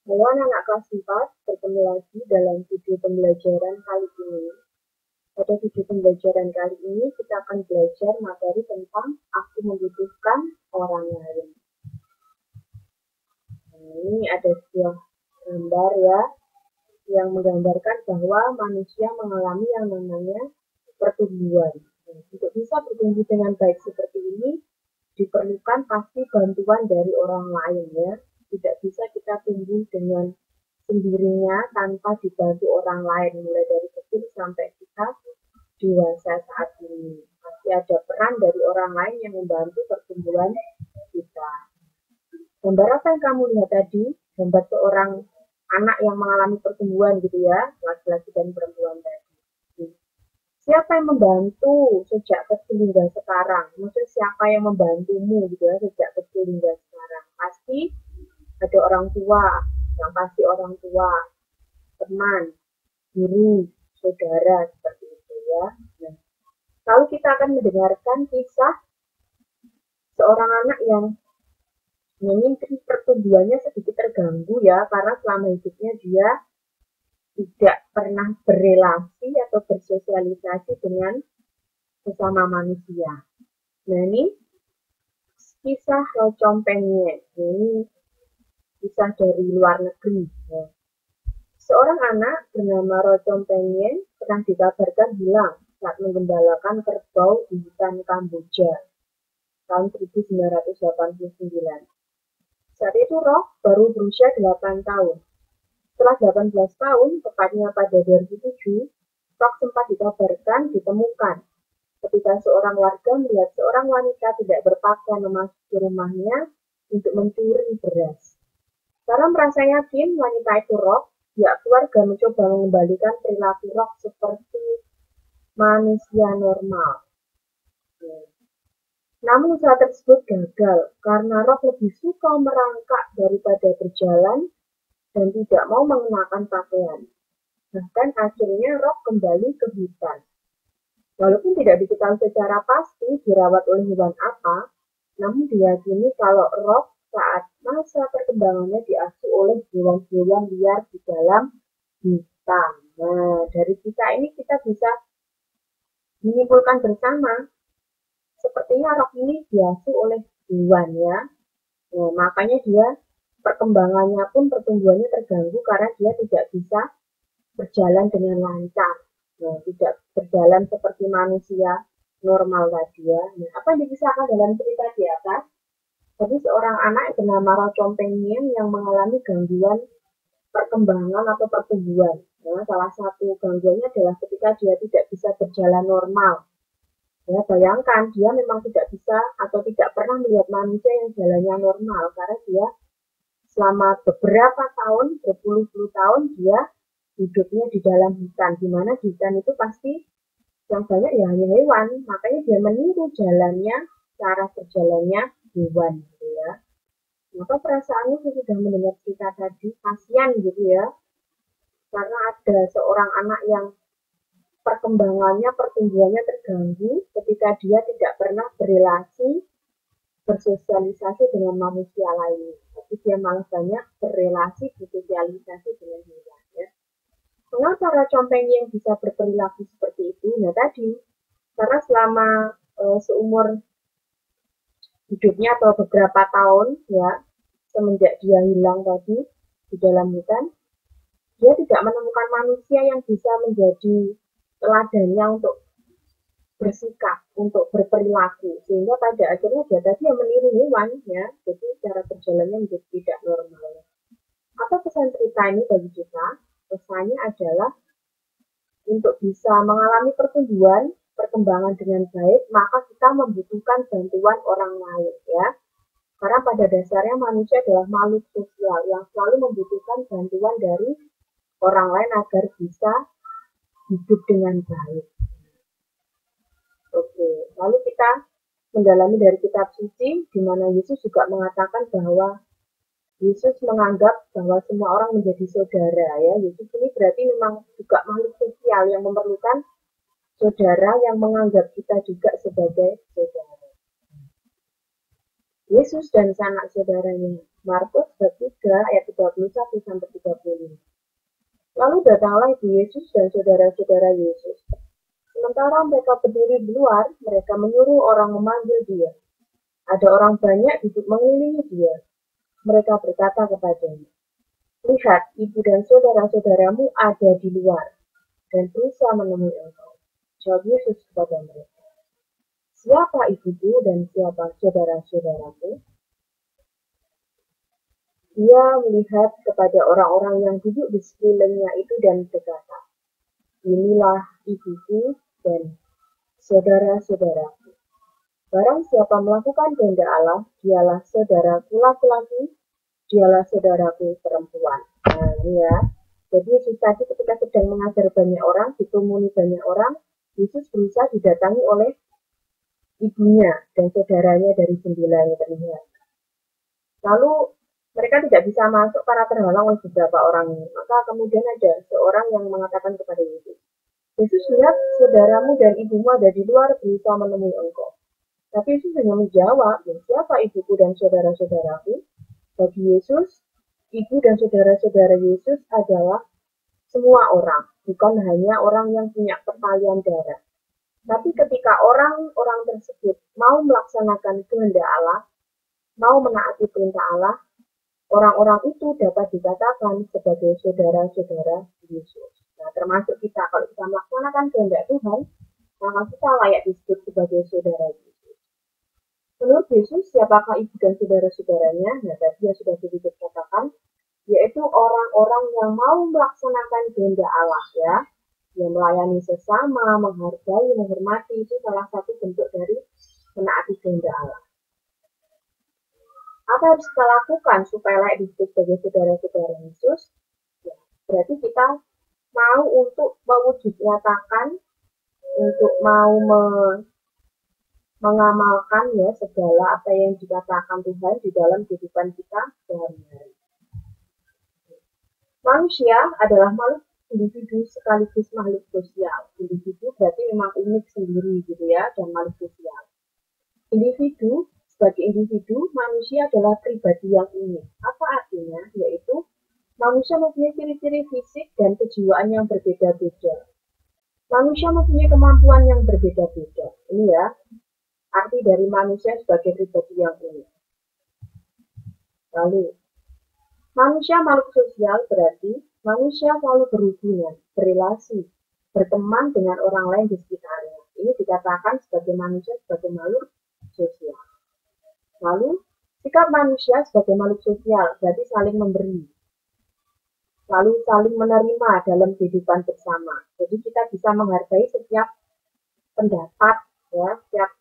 Halo anak-anak kelas 4, bertemu lagi dalam video pembelajaran kali ini. Pada video pembelajaran kali ini, kita akan belajar materi tentang aku membutuhkan orang lain. Nah, ini ada sebuah gambar ya, yang menggambarkan bahwa manusia mengalami yang namanya pertumbuhan. Nah, untuk bisa bertumbuh dengan baik seperti ini, diperlukan pasti bantuan dari orang lain ya. Tidak bisa kita tumbuh dengan sendirinya tanpa dibantu orang lain, mulai dari kecil sampai kita dewasa saat ini. Pasti ada peran dari orang lain yang membantu pertumbuhan kita. Gambar apa yang kamu lihat tadi? Gambar seorang anak yang mengalami pertumbuhan gitu ya, laki-laki dan perempuan tadi. Siapa yang membantu sejak kecil hingga sekarang? Maksudnya siapa yang membantumu gitu ya sejak kecil hingga sekarang? Pasti ada orang tua, yang pasti orang tua, teman, guru, saudara, seperti itu ya. Nah, lalu kita akan mendengarkan kisah seorang anak yang mungkin pertumbuhannya sedikit terganggu ya, karena selama hidupnya dia tidak pernah berrelasi atau bersosialisasi dengan sesama manusia. Nah ini kisah Rocompengnya, ini kisah dari luar negeri. Ya. Seorang anak bernama Rocompengnya pernah dikabarkan hilang saat menggembalakan kerbau di hutan Kamboja tahun 1989. Saat itu Roh baru berusia 8 tahun. Setelah 18 tahun, tepatnya pada 2007, Roh sempat dikabarkan ditemukan ketika seorang warga melihat seorang wanita tidak berpakaian memasuki rumahnya untuk mencuri beras. Karena merasa yakin wanita itu Roh, pihak keluarga mencoba mengembalikan perilaku Roh seperti manusia normal. Namun usaha tersebut gagal karena Roh lebih suka merangkak daripada berjalan dan tidak mau mengenakan pakaian. Bahkan akhirnya Roh kembali ke hutan. Walaupun tidak diketahui secara pasti dirawat oleh hewan apa, namun diyakini kalau Roh saat masa perkembangannya diasuh oleh hewan-hewan liar di dalam hutan. Nah, dari kita ini kita bisa menyimpulkan bersama, sepertinya Roh ini diasuh oleh hewan ya. Nah, makanya dia perkembangannya pun pertumbuhannya terganggu karena dia tidak bisa berjalan dengan lancar. Nah, tidak berjalan seperti manusia normal tadi ya. Nah, apa yang dikisahkan dalam cerita di atas? Jadi seorang anak bernama Rocompengien yang mengalami gangguan perkembangan atau pertumbuhan. Ya, salah satu gangguannya adalah ketika dia tidak bisa berjalan normal. Ya, bayangkan dia memang tidak bisa atau tidak pernah melihat manusia yang jalannya normal karena dia selama beberapa tahun, berpuluh-puluh tahun dia hidupnya di dalam hutan, di mana di hutan itu pasti yang banyak ya hanya hewan, makanya dia meniru jalannya, cara berjalannya hewan gitu ya. Maka perasaannya sudah mendengar cerita tadi, kasihan gitu ya, karena ada seorang anak yang perkembangannya, pertumbuhannya terganggu ketika dia tidak pernah berrelasi, bersosialisasi dengan manusia lain. Tapi dia malah banyak berrelasi, bersosialisasi dengan hewan. Ya. Mengapa Rocompeng yang bisa berperilaku seperti itu? Nah tadi, karena selama seumur hidupnya atau beberapa tahun ya, semenjak dia hilang tadi di dalam hutan, dia tidak menemukan manusia yang bisa menjadi teladannya untuk bersikap, untuk berperilaku, sehingga pada akhirnya dia tadi yang meniru hewan ya, jadi cara berjalannya menjadi tidak normal. Apa pesan cerita ini bagi kita? Pesannya adalah untuk bisa mengalami pertumbuhan, perkembangan dengan baik, maka kita membutuhkan bantuan orang lain ya. Karena pada dasarnya manusia adalah makhluk sosial yang selalu membutuhkan bantuan dari orang lain agar bisa hidup dengan baik. Oke, lalu kita mendalami dari kitab suci, di mana Yesus juga mengatakan bahwa Yesus menganggap bahwa semua orang menjadi saudara ya. Yesus ini berarti memang juga makhluk sosial yang memerlukan saudara yang menganggap kita juga sebagai saudara. Yesus dan sanak saudaranya Markus bab 3 ayat 31-35. Lalu datanglah Ibu Yesus dan saudara-saudara Yesus. Sementara mereka berdiri di luar, mereka menyuruh orang memanggil dia. Ada orang banyak duduk mengelilingi dia. Mereka berkata kepadanya, "Lihat, ibu dan saudara-saudaramu ada di luar dan berusaha menemui engkau." Jawab Yesus kepada mereka, "Siapa ibuku dan siapa saudara-saudaraku?" Dia melihat kepada orang-orang yang duduk di sekelilingnya itu dan berkata, "Inilah ibuku dan saudara-saudaraku. Barang siapa melakukan kehendak Allah, dialah saudaraku laki-laki, dialah saudaraku perempuan." Nah, ini ya. Jadi Yesus tadi ketika sedang mengajar banyak orang, ditemui banyak orang, Yesus berusaha didatangi oleh ibunya dan saudaranya dari 9 terlihat. Lalu mereka tidak bisa masuk karena terhalang oleh beberapa orang ini. Maka kemudian ada seorang yang mengatakan kepada Yesus, "Yesus, lihat, saudaramu dan ibumu ada di luar berusaha menemui engkau." Tapi Yesus hanya menjawab, "Siapa ibuku dan saudara-saudaraku?" Bagi Yesus, ibu dan saudara-saudara Yesus adalah semua orang, bukan hanya orang yang punya pertalian darah. Tapi ketika orang-orang tersebut mau melaksanakan kehendak Allah, mau menaati perintah Allah, orang-orang itu dapat dikatakan sebagai saudara-saudara Yesus. Nah, termasuk kita, kalau kita melaksanakan kehendak Tuhan, maka kita layak disebut sebagai saudara Yesus. Menurut Yesus, siapakah ibu dan saudara-saudaranya? Nah, tadi yang sudah sedikit katakan, yaitu orang-orang yang mau melaksanakan kehendak Allah, ya, yang melayani sesama, menghargai, menghormati, itu salah satu bentuk dari menaati kehendak Allah. Apa yang harus kita lakukan supaya layak disebut sebagai saudara-saudara Yesus? Ya, berarti kita mau untuk mewujud nyatakan, untuk mau mengamalkan ya segala apa yang dikatakan Tuhan di dalam kehidupan kita sehari-hari. Manusia adalah makhluk individu sekaligus makhluk sosial. Individu berarti memang unik sendiri gitu ya, dan makhluk sosial. Individu sebagai individu, manusia adalah pribadi yang unik. Apa artinya? Yaitu manusia mempunyai ciri-ciri fisik dan kejiwaan yang berbeda-beda. Manusia mempunyai kemampuan yang berbeda-beda. Ini ya, arti dari manusia sebagai pribadi yang unik. Lalu, manusia makhluk sosial berarti manusia selalu berhubungan, berrelasi, berteman dengan orang lain di sekitarnya. Ini dikatakan sebagai manusia sebagai makhluk sosial. Lalu, sikap manusia sebagai makhluk sosial berarti saling memberi, lalu saling menerima dalam kehidupan bersama. Jadi kita bisa menghargai setiap pendapat, ya, setiap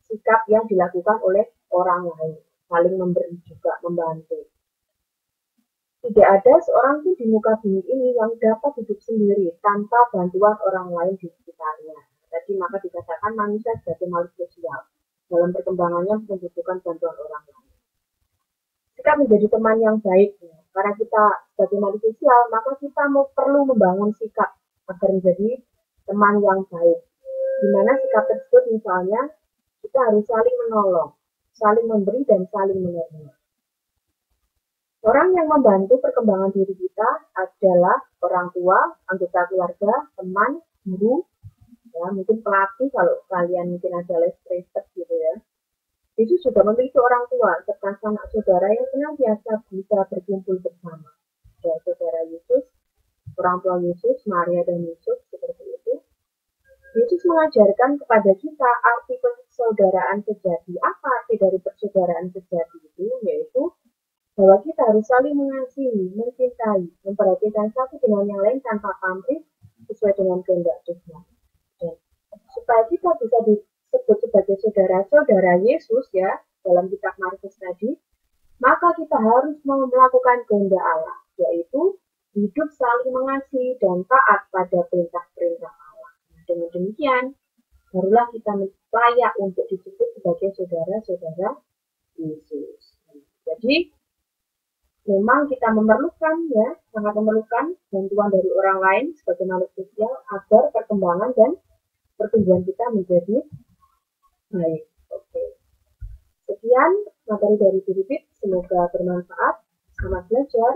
sikap yang dilakukan oleh orang lain, saling memberi juga, membantu. Tidak ada seorang pun di muka bumi ini yang dapat hidup sendiri tanpa bantuan orang lain di sekitarnya. Jadi maka dikatakan manusia sebagai makhluk sosial. Dalam perkembangannya membutuhkan bantuan orang lain. Kita menjadi teman yang baik, ya. Karena kita sebagai makhluk sosial, maka kita perlu membangun sikap agar menjadi teman yang baik. Di mana sikap tersebut misalnya kita harus saling menolong, saling memberi dan saling menerima. Orang yang membantu perkembangan diri kita adalah orang tua, anggota keluarga, teman, guru, ya, mungkin pelatih kalau kalian mungkin ada les privat gitu ya. Yesus juga memiliki orang tua serta sanak saudara yang senantiasa bisa berkumpul bersama. Ya, saudara Yesus, orang tua Yesus, Maria dan Yesus seperti itu. Yesus mengajarkan kepada kita arti persaudaraan sejati. Apa arti dari persaudaraan sejati itu? Yaitu bahwa kita harus saling mengasihi, mencintai, memperhatikan satu dengan yang lain tanpa pamrih sesuai dengan kehendak Tuhan. Dan supaya kita bisa disebut sebagai saudara-saudara Yesus ya dalam kitab Markus tadi, maka kita harus melakukan kehendak Allah, yaitu hidup saling mengasihi dan taat pada perintah-perintah Allah. Nah, dengan demikian, barulah kita layak untuk disebut sebagai saudara-saudara Yesus. Jadi memang kita memerlukan ya, sangat memerlukan bantuan dari orang lain sebagai makhluk sosial agar perkembangan dan pertumbuhan kita menjadi baik. Oke. Sekian materi dari Filipit. Semoga bermanfaat. Selamat belajar.